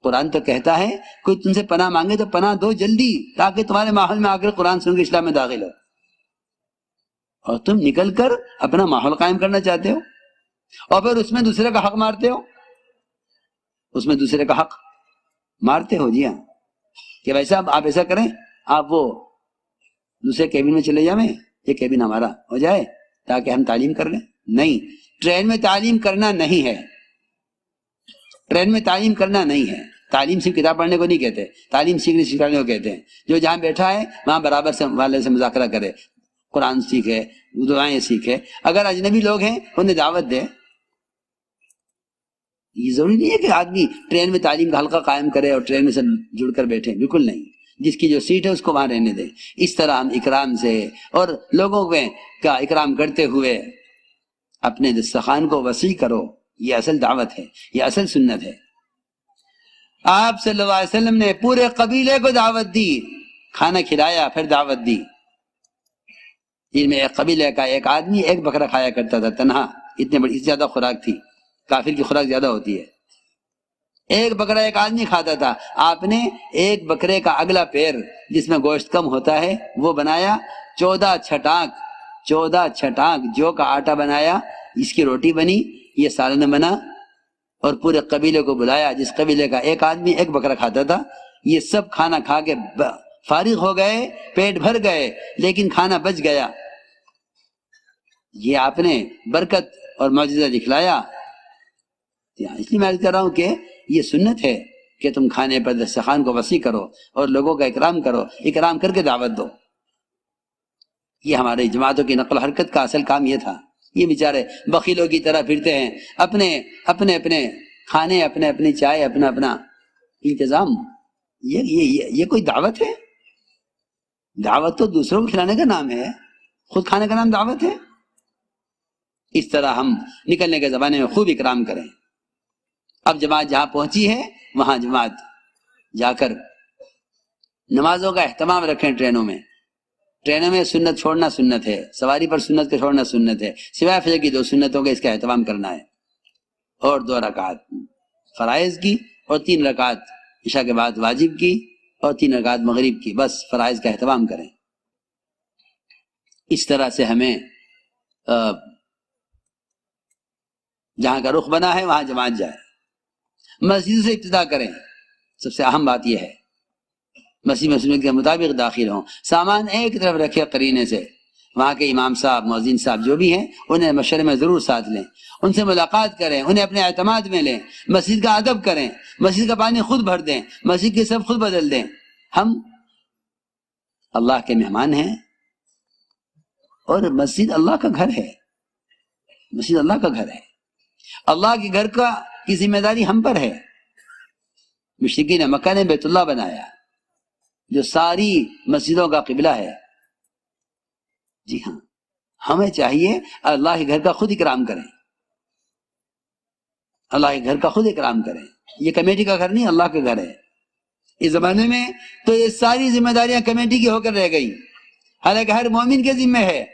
قرآن تو کہتا ہے کوئی تم سے پناہ مانگے تو پناہ دو جلدی، تاکہ تمہارے ماحول میں آ کر قرآن سن کے اسلام میں داخل ہو، اور تم نکل کر اپنا ماحول قائم کرنا چاہتے ہو، اور پھر اس میں دوسرے کا حق مارتے ہو، اس میں دوسرے کا حق مارتے ہو۔ جی ہاں، کہ ویسا آپ ایسا کریں، آپ وہ دوسرے کیبن میں چلے جائیں، یہ کیبن ہمارا ہو جائے تاکہ ہم تعلیم کر لیں۔ نہیں، ٹرین میں تعلیم کرنا نہیں ہے، ٹرین میں تعلیم کرنا نہیں ہے۔ تعلیم صرف کتاب پڑھنے کو نہیں کہتے، تعلیم سیکھنے سکھانے کو کہتے ہیں۔ جو جہاں بیٹھا ہے وہاں برابر سے والے سے مذاکرہ کرے، قرآن سیکھے، دعائیں سیکھے۔ اگر اجنبی لوگ ہیں انہیں دعوت دے۔ یہ ضروری نہیں ہے کہ آدمی ٹرین میں تعلیم کا حلقہ قائم کرے اور ٹرین میں سب جڑ کر بیٹھے، بالکل نہیں۔ جس کی جو سیٹ ہے اس کو وہاں رہنے دیں۔ اس طرح ہم اکرام سے اور لوگوں کا اکرام کرتے ہوئے اپنے دسترخوان کو وسیع کرو، یہ اصل دعوت ہے، یہ اصل سنت ہے۔ آپ صلی اللہ علیہ وسلم نے پورے قبیلے کو دعوت دی، کھانا کھلایا، پھر دعوت دی۔ ان میں ایک قبیلے کا ایک آدمی ایک بکرا کھایا کرتا تھا تنہا، اتنے بڑی زیادہ خوراک تھی، کافر کی خوراک زیادہ ہوتی ہے۔ ایک بکرا ایک آدمی کھاتا تھا، آپ نے ایک بکرے کا اگلا پیر جس میں گوشت کم ہوتا ہے وہ بنایا، 14 چھٹانک جو کا آٹا بنایا، اس کی روٹی بنی، یہ سالن بنا، اور پورے قبیلے کو بلایا۔ جس قبیلے کا ایک آدمی ایک بکرا کھاتا تھا، یہ سب کھانا کھا کے فارغ ہو گئے، پیٹ بھر گئے، لیکن کھانا بچ گیا۔ یہ آپ نے برکت اور معجزہ دکھلایا۔ اس لیے میں عرض کر رہا ہوں کہ یہ سنت ہے کہ تم کھانے پر دسترخوان کو وسیع کرو اور لوگوں کا اکرام کرو، اکرام کر کے دعوت دو۔ یہ ہمارے جماعتوں کی نقل و حرکت کا اصل کام یہ تھا۔ یہ بیچارے بخیلوں کی طرح پھرتے ہیں، اپنے کھانے، اپنی چائے، اپنا انتظام۔ یہ کوئی دعوت ہے؟ دعوت تو دوسروں کو کھلانے کا نام ہے، خود کھانے کا نام دعوت ہے؟ اس طرح ہم نکلنے کے زمانے میں خوب اکرام کریں۔ اب جماعت جہاں پہنچی ہے وہاں جماعت جا کر نمازوں کا اہتمام رکھیں۔ ٹرینوں میں سنت چھوڑنا سنت ہے، سواری پر سنت کو چھوڑنا سنت ہے، سوائے فجر کی 2 سنتوں کا اس کا اہتمام کرنا ہے، اور 2 رکعت فرائض کی، اور 3 رکعت عشاء کے بعد واجب کی، اور 3 رکعت مغرب کی، بس فرائض کا اہتمام کریں۔ اس طرح سے ہمیں جہاں کا رخ بنا ہے وہاں جماعت جائے۔ مسجد سے ابتدا کریں، سب سے اہم بات یہ ہے، مسجد میں سنت کے مطابق داخل ہوں، سامان ایک طرف رکھے قرینے سے۔ وہاں کے امام صاحب، مؤذن صاحب جو بھی ہیں انہیں مشورے میں ضرور ساتھ لیں، ان سے ملاقات کریں، انہیں اپنے اعتماد میں لیں، مسجد کا ادب کریں، مسجد کا پانی خود بھر دیں، مسجد کی سب خود بدل دیں۔ ہم اللہ کے مہمان ہیں، اور مسجد اللہ کا گھر ہے، مسجد اللہ کا گھر ہے۔ اللہ کے گھر کی ذمہ داری ہم پر ہے۔ مشرکین مکہ نے بیت اللہ بنایا جو ساری مسجدوں کا قبلہ ہے۔ جی ہاں، ہمیں چاہیے اللہ کے گھر کا خود اکرام کریں، اللہ کے گھر کا خود اکرام کریں۔ یہ کمیٹی کا گھر نہیں، اللہ کا گھر ہے۔ اس زمانے میں تو یہ ساری ذمہ داریاں کمیٹی کی ہو کر رہ گئی، حالانکہ ہر مومن کے ذمہ ہے۔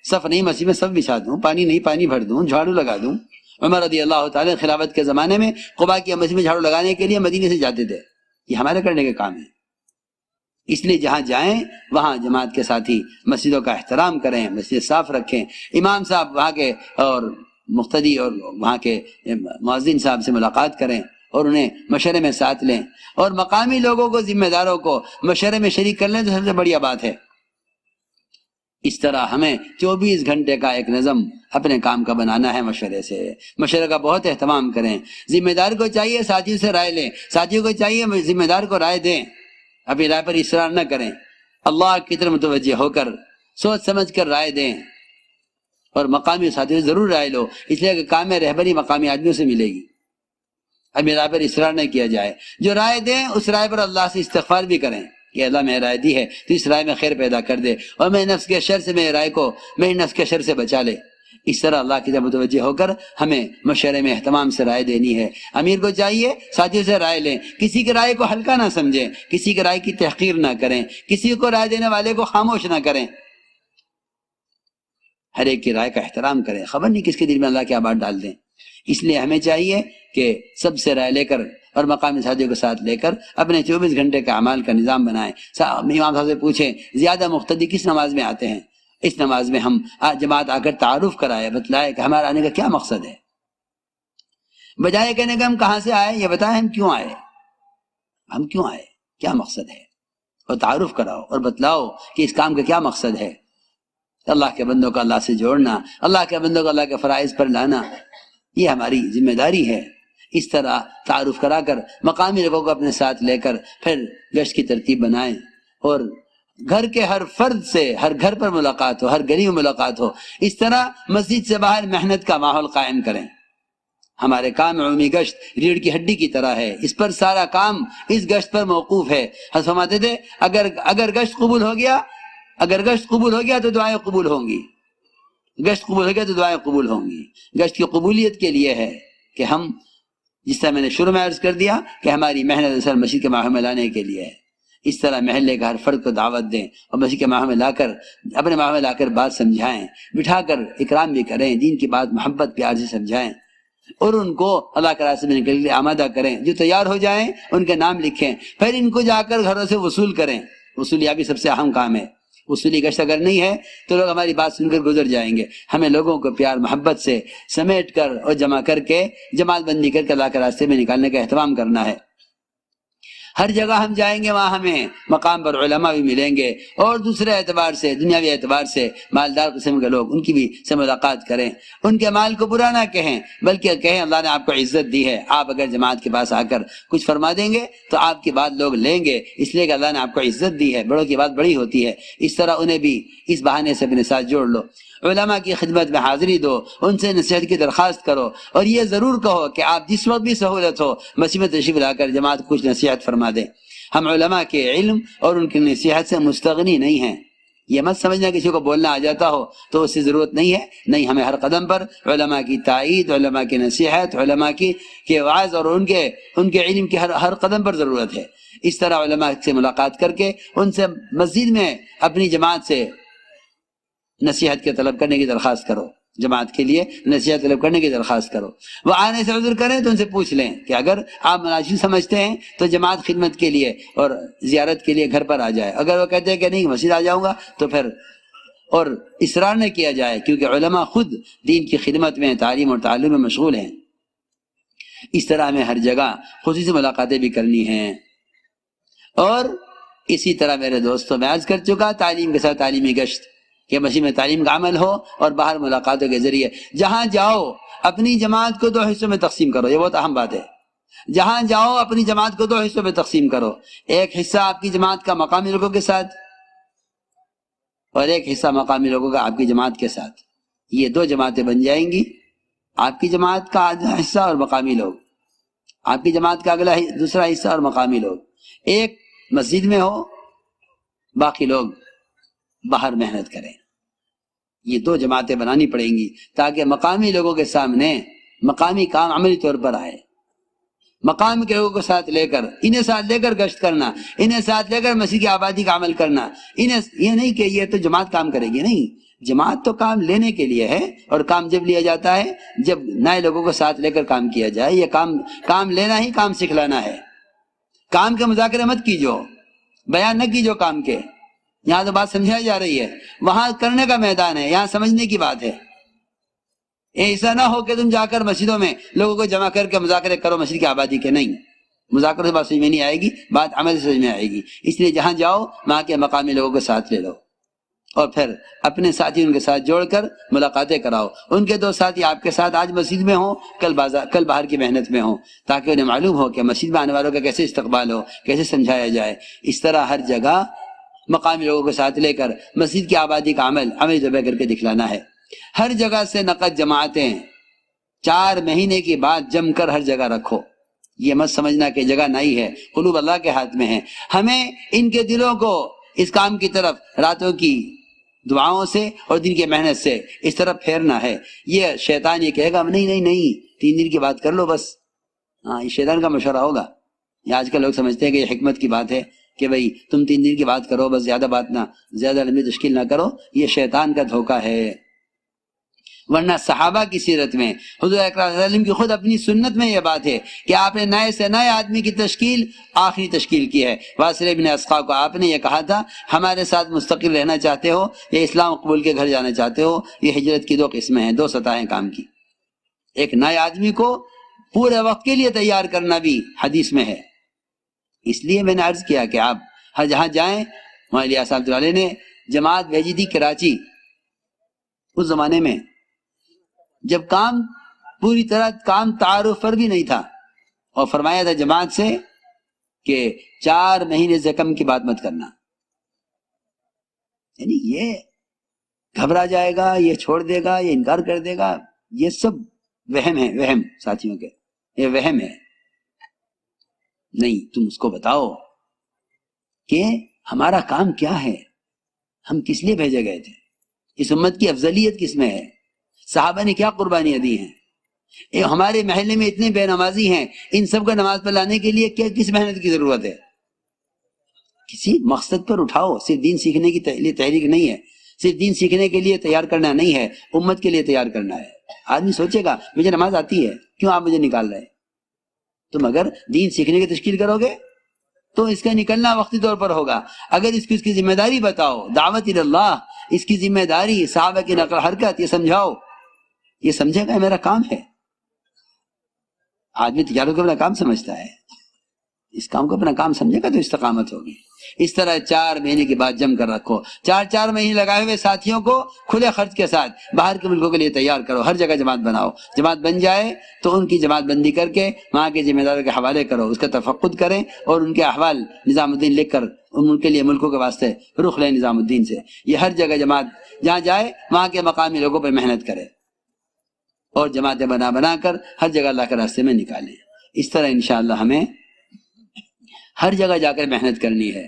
صف نہیں مسجد میں صف بچھا دوں، پانی نہیں پانی بھر دوں، جھاڑو لگا دوں۔ عمر رضی اللہ تعالی خلافت کے زمانے میں قباء کی مسجد میں جھاڑو لگانے کے لیے مدینے سے جاتے تھے۔ یہ ہمارے کرنے کے کام ہے۔ اس لیے جہاں جائیں وہاں جماعت کے ساتھی مسجدوں کا احترام کریں، مسجد صاف رکھیں، امام صاحب وہاں کے اور مقتدی اور وہاں کے مؤذن صاحب سے ملاقات کریں اور انہیں مشورے میں ساتھ لیں، اور مقامی لوگوں کو، ذمہ داروں کو مشورے میں شریک کر لیں تو سب سے بڑی بات ہے۔ اس طرح ہمیں 24 گھنٹے کا ایک نظم اپنے کام کا بنانا ہے، مشورے سے، مشورے کا بہت اہتمام کریں۔ ذمہ دار کو چاہیے ساتھیوں سے رائے لیں، ساتھیوں کو چاہیے ذمہ دار کو رائے دیں، اپنی رائے پر اصرار نہ کریں، اللہ کی طرف متوجہ ہو کر سوچ سمجھ کر رائے دیں، اور مقامی ساتھیوں سے ضرور رائے لو، اس لیے کہ کام میں رہبری مقامی آدمیوں سے ملے گی۔ اپنی رائے پر اصرار نہ کیا جائے، جو رائے دیں اس رائے پر اللہ سے استغفار بھی کریں کہ اللہ میں رائے دی ہے تو اس رائے میں خیر پیدا کر دے، اور میں نفس کے شر سے میری رائے کو میری نفس کے شر سے بچا لے۔ اس طرح اللہ کی طرف متوجہ ہو کر ہمیں مشورے میں اہتمام سے رائے دینی ہے۔ امیر کو چاہیے ساتھیوں سے رائے لیں، کسی کی رائے کو ہلکا نہ سمجھیں، کسی کی رائے کی تحقیر نہ کریں، کسی کو رائے دینے والے کو خاموش نہ کریں، ہر ایک کی رائے کا احترام کریں۔ خبر نہیں کس کے دل میں اللہ کی بات ڈال دیں۔ اس لیے ہمیں چاہیے کہ سب سے رائے لے کر اور مقامی ساتھیوں کے ساتھ لے کر اپنے 24 گھنٹے کا اعمال کا نظام بنائیں. امام صاحب سے پوچھیں زیادہ مقتدی کس نماز میں آتے ہیں؟ اس نماز میں ہم جماعت آ کر تعارف کرائے، بتلائے کہ ہمارا آنے کا کیا مقصد ہے، بجائے کہنے کہ ہم کہاں سے آئے، یہ بتائیں ہم کیوں آئے، ہم کیوں آئے، کیا مقصد ہے، اور تعارف کراؤ اور بتلاؤ کہ اس کام کا کیا مقصد ہے. اللہ کے بندوں کو اللہ سے جوڑنا، اللہ کے بندوں کو اللہ کے فرائض پر لانا، یہ ہماری ذمہ داری ہے. اس طرح تعارف کرا کر مقامی لوگوں کو اپنے ساتھ لے کر پھر گشت کی ترتیب بنائیں، اور گھر کے ہر فرد سے ہر گھر پر ملاقات ہو، ہر گلی میں ملاقات ہو. اس طرح مسجد سے باہر محنت کا ماحول قائم کریں. ہمارے کام عمومی گشت ریڑھ کی ہڈی کی طرح ہے، اس پر سارا کام اس گشت پر موقوف ہے. حضرت فرماتے تھے اگر گشت قبول ہو گیا، اگر گشت قبول ہو گیا تو دعائیں قبول ہوں گی، گشت قبول ہو گیا تو دعائیں قبول ہوں گی. گشت کی قبولیت کے لیے ہے کہ ہم، جس طرح میں نے شروع میں عرض کر دیا کہ ہماری محنت اثر مسجد کے ماحول میں لانے کے لیے ہے. اس طرح محلے کا ہر فرد کو دعوت دیں اور مسجد کے ماحول میں لا کر، اپنے ماحول میں لا کر بات سمجھائیں، بٹھا کر اکرام بھی کریں، دین کی بات محبت پیار سے سمجھائیں، اور ان کو اللہ کے راستے میں نکلنے کے لیے آمادہ کریں. جو تیار ہو جائیں ان کے نام لکھیں، پھر ان کو جا کر گھروں سے وصول کریں. وصولیابی سب سے اہم کام ہے. وصولی گشت اگر نہیں ہے تو لوگ ہماری بات سن کر گزر جائیں گے. ہمیں لوگوں کو پیار محبت سے سمیٹ کر اور جمع کر کے جماعت بندی کر کے اللہ کے راستے میں نکالنے کا اہتمام کرنا ہے. ہر جگہ ہم جائیں گے وہاں ہمیں مقام پر علماء بھی ملیں گے، اور دوسرے اعتبار سے، دنیاوی اعتبار سے مالدار قسم کے لوگ، ان کی بھی سے ملاقات کریں. ان کے مال کو برا نہ کہیں، بلکہ کہیں اللہ نے آپ کو عزت دی ہے، آپ اگر جماعت کے پاس آ کر کچھ فرما دیں گے تو آپ کی بات لوگ لیں گے، اس لیے کہ اللہ نے آپ کو عزت دی ہے. بڑوں کی بات بڑی ہوتی ہے. اس طرح انہیں بھی اس بہانے سے اپنے ساتھ جوڑ لو. علماء کی خدمت میں حاضری دو، ان سے نصیحت کی درخواست کرو، اور یہ ضرور کہو کہ آپ جس وقت بھی سہولت ہو مسجد میں تشریف لا کر جماعت کچھ نصیحت فرما دیں. ہم علماء کے علم اور ان کی نصیحت سے مستغنی نہیں ہیں. یہ مت سمجھنا کسی کو بولنا آ جاتا ہو تو اس سے ضرورت نہیں ہے. نہیں، ہمیں ہر قدم پر علماء کی تائید، علماء کی نصیحت، علماء کی وعظ اور ان کے علم کی ہر قدم پر ضرورت ہے. اس طرح علماء سے ملاقات کر کے ان سے مسجد میں اپنی جماعت سے نصیحت کے طلب کرنے کی درخواست کرو، جماعت کے لیے نصیحت طلب کرنے کی درخواست کرو. وہ آنے سے عذر کریں تو ان سے پوچھ لیں کہ اگر آپ مناسب سمجھتے ہیں تو جماعت خدمت کے لیے اور زیارت کے لیے گھر پر آ جائے. اگر وہ کہتے ہیں کہ نہیں مسجد آ جاؤں گا تو پھر اور اصرار نہ کیا جائے، کیونکہ علماء خود دین کی خدمت میں، تعلیم اور تعلم میں مشغول ہیں. اس طرح ہمیں ہر جگہ خصوصی ملاقاتیں بھی کرنی ہیں. اور اسی طرح میرے دوستوں، میں عرض کر چکا تعلیم کے ساتھ تعلیمی گشت، کہ مسجد میں تعلیم کا عمل ہو اور باہر ملاقاتوں کے ذریعے. جہاں جاؤ اپنی جماعت کو 2 حصوں میں تقسیم کرو، یہ بہت اہم بات ہے. جہاں جاؤ اپنی جماعت کو 2 حصوں میں تقسیم کرو. ایک حصہ آپ کی جماعت کا مقامی لوگوں کے ساتھ، اور ایک حصہ مقامی لوگوں کا آپ کی جماعت کے ساتھ. یہ 2 جماعتیں بن جائیں گی، آپ کی جماعت کا آدھا حصہ اور مقامی لوگ، آپ کی جماعت کا دوسرا حصہ اور مقامی لوگ. ایک مسجد میں ہو، باقی لوگ باہر محنت کریں. یہ 2 جماعتیں بنانی پڑیں گی تاکہ مقامی لوگوں کے سامنے مقامی کام عملی طور پر آئے. مقام کے لوگوں کو ساتھ لے کر، انہیں ساتھ لے کر گشت کرنا، انہیں ساتھ لے کر مسجد کی آبادی کا عمل کرنا. انہیں یہ نہیں کہ یہ تو جماعت کام کرے گی، نہیں، جماعت تو کام لینے کے لیے ہے، اور کام جب لیا جاتا ہے جب نئے لوگوں کو ساتھ لے کر کام کیا جائے. یہ کام لینا ہی کام سکھلانا ہے. کام کے مذاکرے مت کیجو، بیان نہ کیجو کام کے. یہاں تو بات سمجھائی جا رہی ہے، وہاں کرنے کا میدان ہے، یہاں سمجھنے کی بات ہے. ایسا نہ ہو کہ تم جا کر مسجدوں میں لوگوں کو جمع کر کے مذاکرے کرو مسجد کی آبادی کے. نہیں، مذاکرے سے بات سمجھ میں نہیں آئے گی، بات عمل سے سمجھ میں آئے گی. اس لیے جہاں جاؤ وہاں کے مقامی لوگوں کو ساتھ لے لو، اور پھر اپنے ساتھی ان کے ساتھ جوڑ کر ملاقاتیں کراؤ. ان کے 2 ساتھی آپ کے ساتھ آج مسجد میں ہوں، کل باہر کی محنت میں ہوں، تاکہ انہیں معلوم ہو کہ مسجد میں آنے والوں کا کیسے استقبال ہو، کیسے سمجھایا جائے. اس طرح ہر جگہ مقامی لوگوں کو ساتھ لے کر مسجد کی آبادی کا عملی طور پر کر کے دکھلانا ہے. ہر جگہ سے نقد جماعتیں 4 مہینے کی بعد جم کر ہر جگہ رکھو. یہ مت سمجھنا کہ جگہ نہیں ہے، قلوب اللہ کے ہاتھ میں ہے. ہمیں ان کے دلوں کو اس کام کی طرف راتوں کی دعاؤں سے اور دن کی محنت سے اس طرف پھیرنا ہے. یہ شیطان یہ کہے گا نہیں 3 دن کی بات کر لو بس. ہاں، یہ شیطان کا مشورہ ہوگا. یہ آج کل لوگ سمجھتے ہیں کہ یہ حکمت کی بات ہے کہ بھئی تم 3 دن کی بات کرو بس، زیادہ بات نہ، زیادہ لمبی تشکیل نہ کرو. یہ شیطان کا دھوکہ ہے. ورنہ صحابہ کی سیرت میں حضور اکرم صلی اللہ علیہ وسلم کی خود اپنی سنت میں یہ بات ہے کہ آپ نے نئے سے نئے آدمی کی تشکیل آخری تشکیل کی ہے۔ واصل بن اسقاء کو آپ نے یہ کہا تھا ہمارے ساتھ مستقل رہنا چاہتے ہو یا اسلام قبول کے گھر جانا چاہتے ہو؟ یہ ہجرت کی 2 قسمیں ہیں، 2 سطحیں کام کی۔ ایک نئے آدمی کو پورے وقت کے لیے تیار کرنا بھی حدیث میں ہے۔ اس لیے میں نے عرض کیا کہ آپ ہر جہاں جائیں، مولانا صاحب والے نے جماعت بھیجی تھی کراچی، اس زمانے میں جب کام پوری طرح کام تعارف پر بھی نہیں تھا، اور فرمایا تھا جماعت سے کہ 4 مہینے سے کم کی بات مت کرنا۔ یعنی یہ گھبرا جائے گا، یہ چھوڑ دے گا، یہ انکار کر دے گا، یہ سب وہم ہے، وہم ساتھیوں کے، یہ وہم ہے۔ نہیں، تم اس کو بتاؤ کہ ہمارا کام کیا ہے، ہم کس لیے بھیجے گئے تھے، اس امت کی افضلیت کس میں ہے، صحابہ نے کیا قربانیاں دی ہیں، ہمارے محلے میں اتنے بے نمازی ہیں، ان سب کا نماز پر لانے کے لیے کس محنت کی ضرورت ہے؟ کسی مقصد پر اٹھاؤ، صرف دین سیکھنے کے لیے تحریک نہیں ہے، صرف دین سیکھنے کے لیے تیار کرنا نہیں ہے، امت کے لیے تیار کرنا ہے۔ آدمی سوچے گا مجھے نماز آتی ہے، کیوں آپ مجھے نکال رہے ہیں؟ تم اگر دین سیکھنے کی تشکیل کرو گے تو اس کا نکلنا وقتی طور پر ہوگا۔ اگر اس کی ذمہ داری بتاؤ، دعوت اللہ، اس کی ذمہ داری، صحابہ کی نقل حرکت، یہ سمجھاؤ، یہ سمجھے گا میرا کام ہے۔ آدمی تجارت کو اپنا کام سمجھتا ہے، اس کام کو اپنا کام سمجھے گا تو استقامت ہوگی۔ اس طرح 4 مہینے کی بات جم کر رکھو، 4 مہینے لگائے ہوئے ساتھیوں کو کھلے خرچ کے ساتھ باہر کے ملکوں کے لیے تیار کرو، ہر جگہ جماعت بناؤ، جماعت بن جائے تو ان کی جماعت بندی کر کے وہاں کے ذمہ داروں کے حوالے کرو، اس کا تفقد کریں اور ان کے احوال نظام الدین لکھ کر ان کے لیے ملکوں کے واسطے رخ لیں نظام الدین سے۔ یہ ہر جگہ جماعت جہاں جائے وہاں کے مقامی لوگوں پر محنت کرے اور جماعتیں بنا کر ہر جگہ اللہ کے راستے میں نکالیں۔ اس طرح انشاءاللہ ہمیں ہر جگہ جا کر محنت کرنی ہے۔